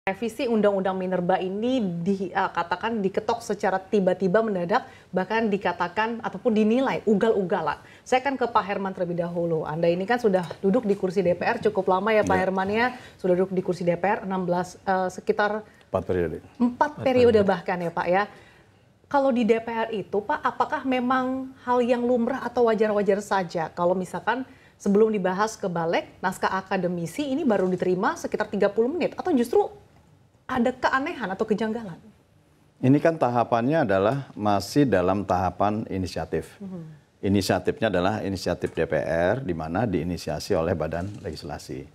Revisi Undang-Undang Minerba ini katakan diketok secara tiba-tiba mendadak, bahkan dikatakan ataupun dinilai ugal-ugalan. Saya kan ke Pak Herman terlebih dahulu. Anda ini kan sudah duduk di kursi DPR cukup lama ya Pak Herman ya. Sudah duduk di kursi DPR sekitar 4 periode. 4 periode bahkan ya Pak ya. Kalau di DPR itu Pak, apakah memang hal yang lumrah atau wajar-wajar saja kalau misalkan sebelum dibahas ke Balik, naskah akademisi ini baru diterima sekitar 30 menit atau justru ada keanehan atau kejanggalan? Ini kan tahapannya adalah masih dalam tahapan inisiatif. Inisiatifnya adalah inisiatif DPR, di mana diinisiasi oleh Badan Legislasi.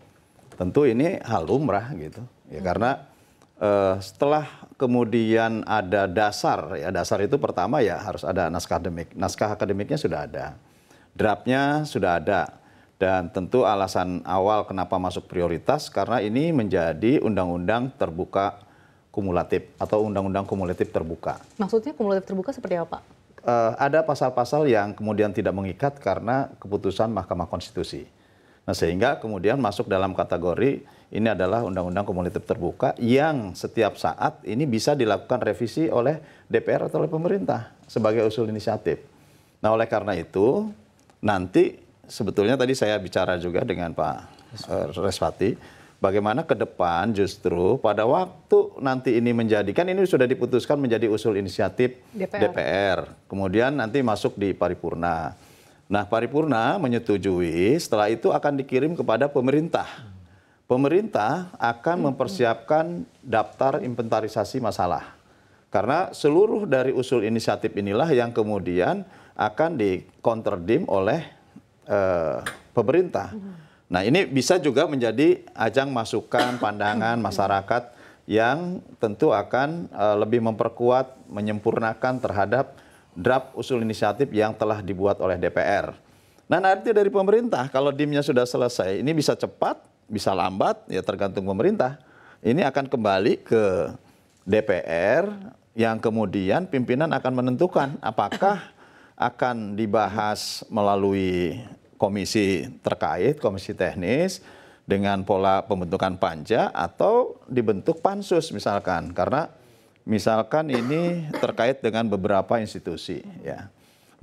Tentu ini hal lumrah gitu, ya karena setelah kemudian ada dasar, ya dasar itu pertama ya harus ada naskah akademik. Naskah akademiknya sudah ada, draftnya sudah ada. Dan tentu alasan awal kenapa masuk prioritas karena ini menjadi undang-undang terbuka kumulatif atau undang-undang kumulatif terbuka. Maksudnya kumulatif terbuka seperti apa? Ada pasal-pasal yang kemudian tidak mengikat karena keputusan Mahkamah Konstitusi. Nah sehingga kemudian masuk dalam kategori ini adalah undang-undang kumulatif terbuka yang setiap saat ini bisa dilakukan revisi oleh DPR atau oleh pemerintah sebagai usul inisiatif. Nah oleh karena itu nanti sebetulnya tadi saya bicara juga dengan Pak Reswati, bagaimana ke depan justru pada waktu nanti ini menjadikan, ini sudah diputuskan menjadi usul inisiatif DPR. Kemudian nanti masuk di paripurna. Nah paripurna menyetujui, setelah itu akan dikirim kepada pemerintah. Pemerintah akan mempersiapkan daftar inventarisasi masalah. Karena seluruh dari usul inisiatif inilah yang kemudian akan dikonterdim oleh pemerintah. Nah ini bisa juga menjadi ajang masukan pandangan masyarakat yang tentu akan lebih memperkuat, menyempurnakan terhadap draft usul inisiatif yang telah dibuat oleh DPR. Nah nanti dari pemerintah kalau dimnya sudah selesai, ini bisa cepat, bisa lambat, ya tergantung pemerintah. Ini akan kembali ke DPR yang kemudian pimpinan akan menentukan apakah akan dibahas melalui komisi terkait, komisi teknis, dengan pola pembentukan panja atau dibentuk pansus misalkan. Karena misalkan ini terkait dengan beberapa institusi. Ya.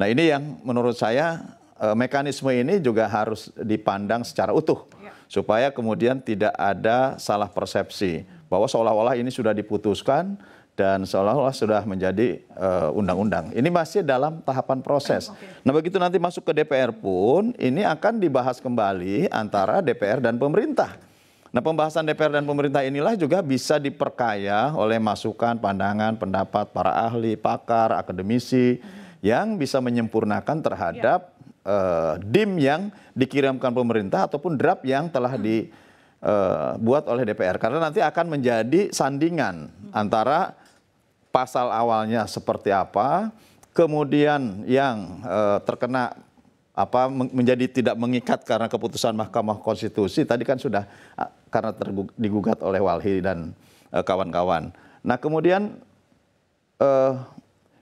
Nah ini yang menurut saya mekanisme ini juga harus dipandang secara utuh. Supaya kemudian tidak ada salah persepsi. Bahwa seolah-olah ini sudah diputuskan dan seolah-olah sudah menjadi undang-undang. Ini masih dalam tahapan proses. Nah begitu nanti masuk ke DPR pun, ini akan dibahas kembali antara DPR dan pemerintah. Nah pembahasan DPR dan pemerintah inilah juga bisa diperkaya oleh masukan, pandangan, pendapat para ahli, pakar, akademisi, yang bisa menyempurnakan terhadap DIM yang dikirimkan pemerintah ataupun draft yang telah dibuat oleh DPR. Karena nanti akan menjadi sandingan antara pasal awalnya seperti apa, kemudian yang terkena menjadi tidak mengikat karena keputusan Mahkamah Konstitusi, tadi kan sudah karena digugat oleh Walhi dan kawan-kawan. Nah kemudian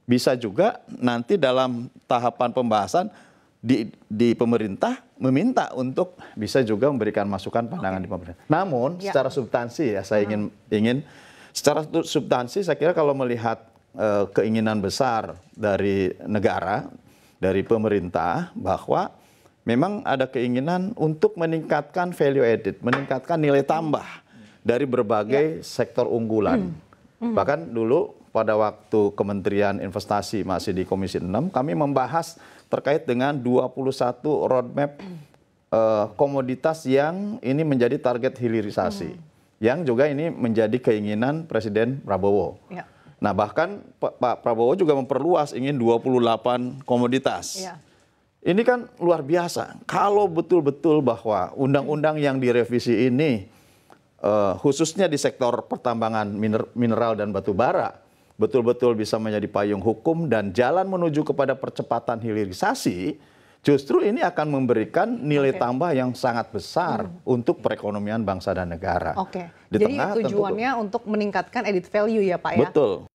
bisa juga nanti dalam tahapan pembahasan di pemerintah meminta untuk bisa juga memberikan masukan pandangan di pemerintah. Namun secara substansi ya saya ingin secara substansi saya kira kalau melihat keinginan besar dari negara, dari pemerintah bahwa memang ada keinginan untuk meningkatkan value added, meningkatkan nilai tambah dari berbagai sektor unggulan. Bahkan dulu pada waktu Kementerian Investasi masih di Komisi 6, kami membahas terkait dengan 21 roadmap komoditas yang ini menjadi target hilirisasi. Yang juga ini menjadi keinginan Presiden Prabowo. Nah bahkan Pak Prabowo juga memperluas, ingin 28 komoditas. Ini kan luar biasa. Kalau betul-betul bahwa undang-undang yang direvisi ini, khususnya di sektor pertambangan mineral dan batu bara, betul-betul bisa menjadi payung hukum dan jalan menuju kepada percepatan hilirisasi, justru ini akan memberikan nilai tambah yang sangat besar untuk perekonomian bangsa dan negara. Jadi tujuannya untuk meningkatkan added value ya Pak ya? Betul.